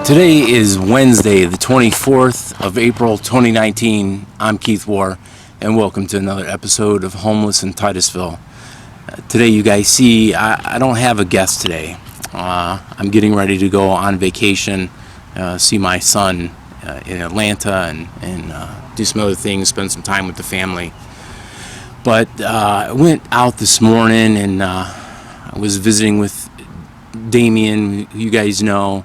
Today is Wednesday, the 24th of April, 2019. I'm Keith Wohr, and welcome to another episode of Homeless in Titusville. Today, you guys see, I don't have a guest today. I'm getting ready to go on vacation, see my son in Atlanta, and do some other things, spend some time with the family. But I went out this morning, and I was visiting with Damien, who you guys know.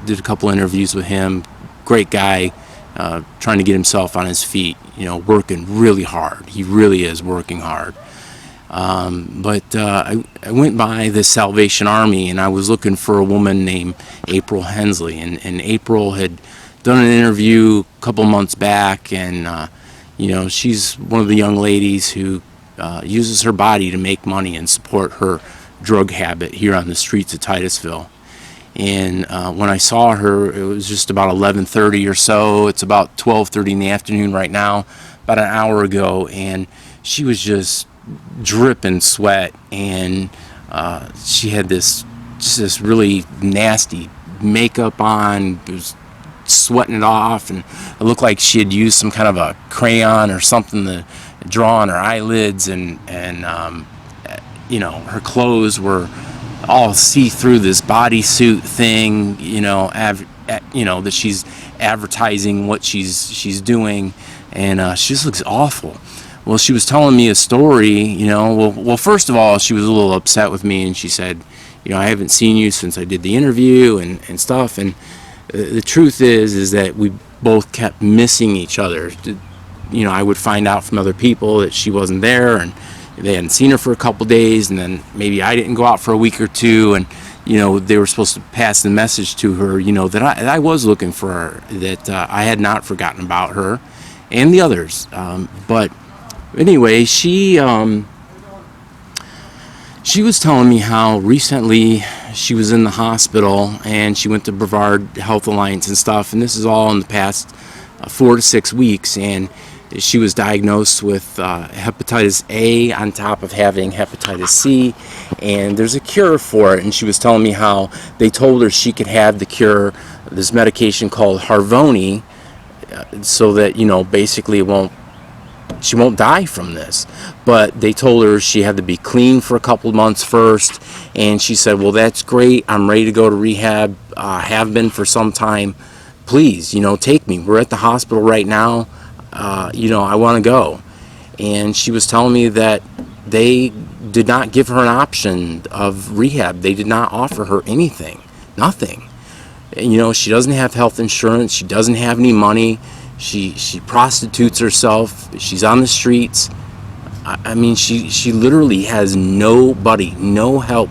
Did a couple interviews with him. Great guy, trying to get himself on his feet, working really hard. He really is working hard. But I went by the Salvation Army, and I was looking for a woman named April Hensley. And April had done an interview a couple months back, and she's one of the young ladies who uses her body to make money and support her drug habit here on the streets of Titusville. And when I saw her, it was just about 11:30 or so. It's about 12:30 in the afternoon right now, about an hour ago, and she was just dripping sweat, and she had this really nasty makeup on. It was sweating it off, and it looked like she had used some kind of a crayon or something to draw on her eyelids, and her clothes were all see through this bodysuit thing, that she's advertising what she's doing, and she just looks awful. Well, she was telling me a story, well, first of all, she was a little upset with me, and she said, I haven't seen you since I did the interview and stuff, and the truth is that we both kept missing each other. I would find out from other people that she wasn't there, and they hadn't seen her for a couple days, and then maybe I didn't go out for a week or two, and they were supposed to pass the message to her, that I was looking for her, that I had not forgotten about her and the others. But anyway, she was telling me how recently she was in the hospital, and she went to Brevard Health Alliance and stuff, and this is all in the past 4 to 6 weeks, and she was diagnosed with hepatitis A on top of having hepatitis C, and there's a cure for it. And she was telling me how they told her she could have the cure, this medication called Harvoni, so that basically she won't die from this. But they told her she had to be clean for a couple of months first, and she said, well, that's great, I'm ready to go to rehab, have been for some time, please, take me. We're at the hospital right now. I want to go. And she was telling me that they did not give her an option of rehab. They did not offer her anything, nothing. And, she doesn't have health insurance. She doesn't have any money. She prostitutes herself. She's on the streets. I mean, she literally has nobody, no help.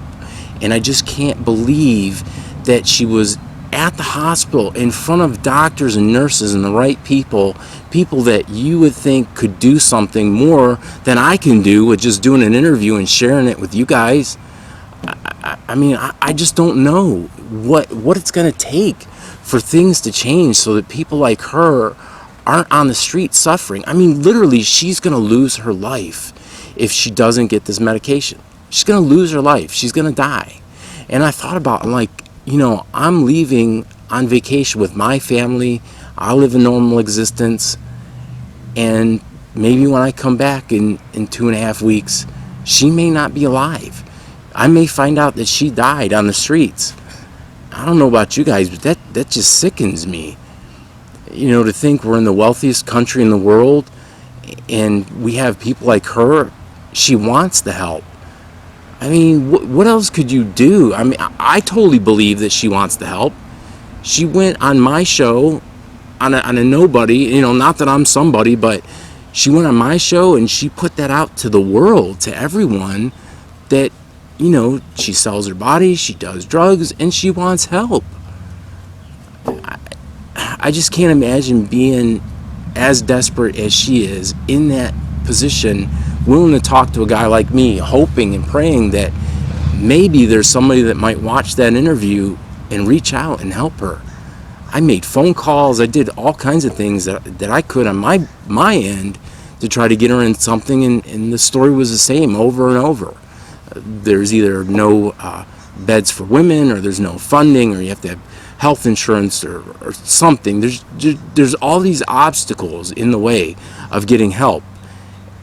And I just can't believe that she was at the hospital in front of doctors and nurses and the right people that you would think could do something more than I can do with just doing an interview and sharing it with you guys. I just don't know what it's going to take for things to change so that people like her aren't on the street suffering. I mean, literally, she's going to lose her life if she doesn't get this medication. She's going to lose her life. She's going to die. And I thought about, I'm leaving on vacation with my family. I'll live a normal existence. And maybe when I come back in 2.5 weeks, she may not be alive. I may find out that she died on the streets. I don't know about you guys, but that just sickens me. To think we're in the wealthiest country in the world, and we have people like her. She wants the help. I mean, what else could you do? I mean, I totally believe that she wants the help. She went on my show, on a nobody, not that I'm somebody, but she went on my show and she put that out to the world, to everyone, that, she sells her body, she does drugs, and she wants help. I just can't imagine being as desperate as she is in that position, willing to talk to a guy like me, hoping and praying that maybe there's somebody that might watch that interview and reach out and help her. I made phone calls. I did all kinds of things that I could on my end to try to get her in something, and the story was the same over and over. There's either no beds for women, or there's no funding, or you have to have health insurance or something. There's all these obstacles in the way of getting help,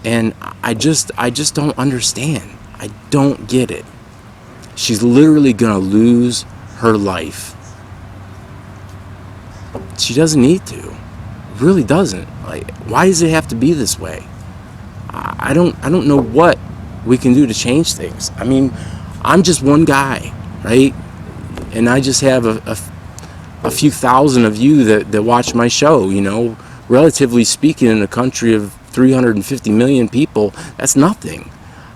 and I just don't understand. I don't get it. She's literally gonna lose her life. She doesn't need to. Really doesn't. Like, why does it have to be this way? I don't know what we can do to change things. I mean, I'm just one guy, right? And I just have a few thousand of you that watch my show, you know. Relatively speaking, in a country of 350 million people, that's nothing.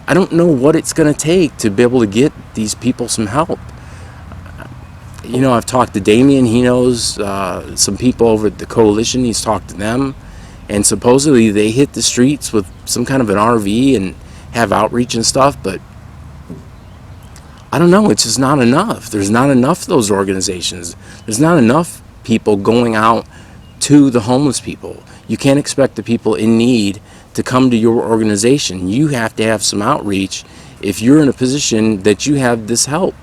I don't know what it's going to take to be able to get these people some help. You know, I've talked to Damien. He knows some people over at the coalition. He's talked to them, and supposedly they hit the streets with some kind of an RV and have outreach and stuff, but I don't know, it's just not enough. There's not enough of those organizations. There's not enough people going out to the homeless people. You can't expect the people in need to come to your organization. You have to have some outreach if you're in a position that you have this help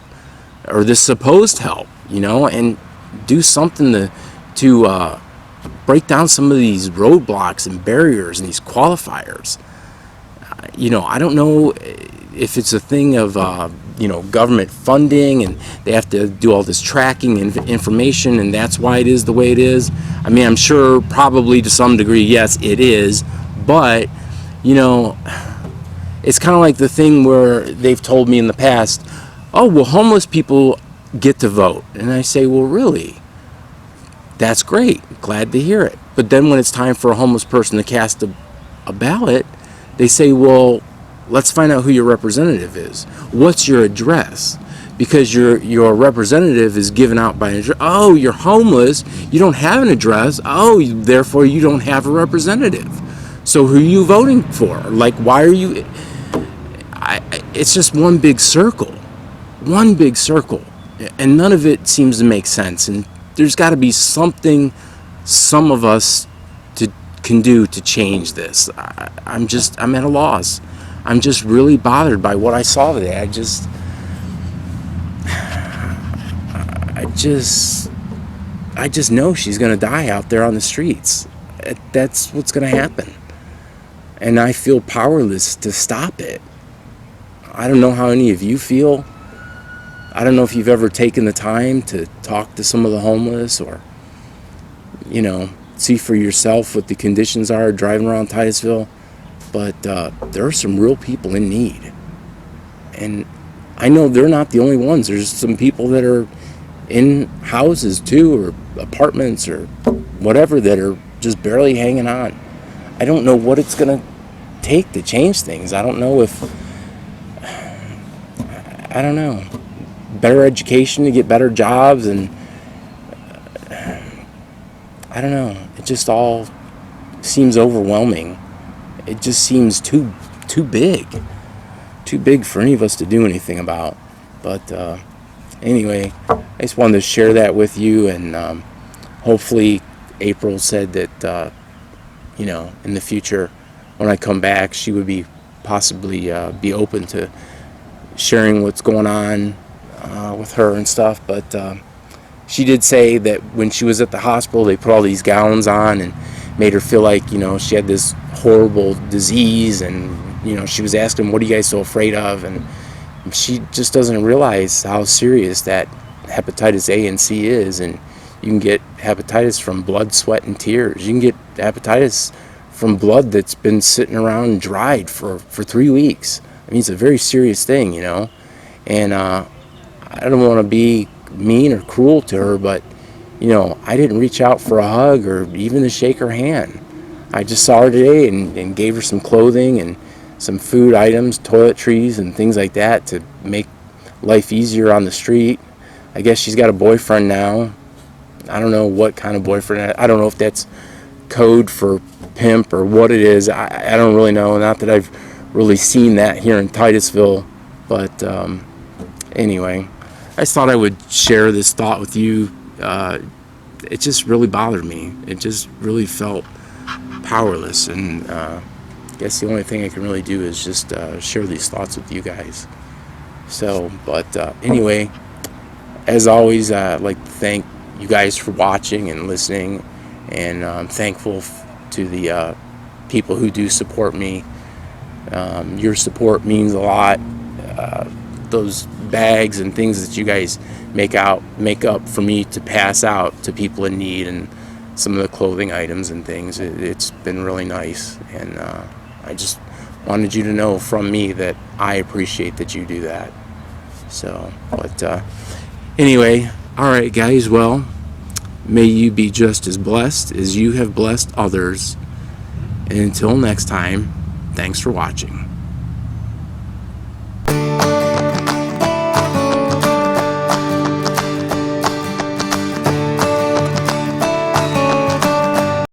or this supposed help, you know, and do something to break down some of these roadblocks and barriers and these qualifiers. You know, I don't know if it's a thing of, you know, government funding and they have to do all this tracking and information, and that's why it is the way it is. I mean, I'm sure probably to some degree, yes, it is. But, you know, it's kind of like the thing where they've told me in the past, oh, well, homeless people get to vote. And I say, well, really? That's great. Glad to hear it. But then when it's time for a homeless person to cast a ballot, they say, well, let's find out who your representative is. What's your address? Because your representative is given out by an address. Oh, you're homeless. You don't have an address. Oh, therefore you don't have a representative. So who are you voting for? Like, why are you... it's just one big circle. One big circle. And none of it seems to make sense. And there's got to be something some of us can do to change this. I'm at a loss. I'm just really bothered by what I saw today. I just know she's going to die out there on the streets. That's what's going to happen. And I feel powerless to stop it. I don't know how any of you feel. I don't know if you've ever taken the time to talk to some of the homeless or, you know, see for yourself what the conditions are driving around Titusville. But there are some real people in need. And I know they're not the only ones. There's some people that are in houses too, or apartments or whatever, that are just barely hanging on. I don't know what it's going to take to change things. I don't know. Better education to get better jobs, and I don't know. It just all seems overwhelming. It just seems too big for any of us to do anything about. But anyway, I just wanted to share that with you, and hopefully April said that you know, in the future when I come back, she would be possibly be open to sharing what's going on with her and stuff. But she did say that when she was at the hospital, they put all these gowns on and made her feel like, you know, she had this horrible disease, and, you know, she was asking, what are you guys so afraid of? And she just doesn't realize how serious that hepatitis A and C is. And you can get hepatitis from blood, sweat, and tears. You can get hepatitis from blood that's been sitting around and dried for 3 weeks. I mean, it's a very serious thing, you know. And I don't want to be mean or cruel to her, but, you know, I didn't reach out for a hug or even to shake her hand. I just saw her today and gave her some clothing and some food items, toiletries and things like that to make life easier on the street. I guess she's got a boyfriend now. I don't know what kind of boyfriend. I don't know if that's code for pimp or what it is. I don't really know. Not that I've really seen that here in Titusville. But anyway, I just thought I would share this thought with you. It just really bothered me. It just really felt powerless, and I guess the only thing I can really do is just share these thoughts with you guys. So, but anyway, as always, I'd like to thank you guys for watching and listening, and I'm thankful to the people who do support me. Your support means a lot. Those bags and things that you guys make up for me to pass out to people in need, and some of the clothing items and things, it's been really nice. And I just wanted you to know from me that I appreciate that you do that. So, but anyway, all right, guys. Well, may you be just as blessed as you have blessed others. And until next time, thanks for watching.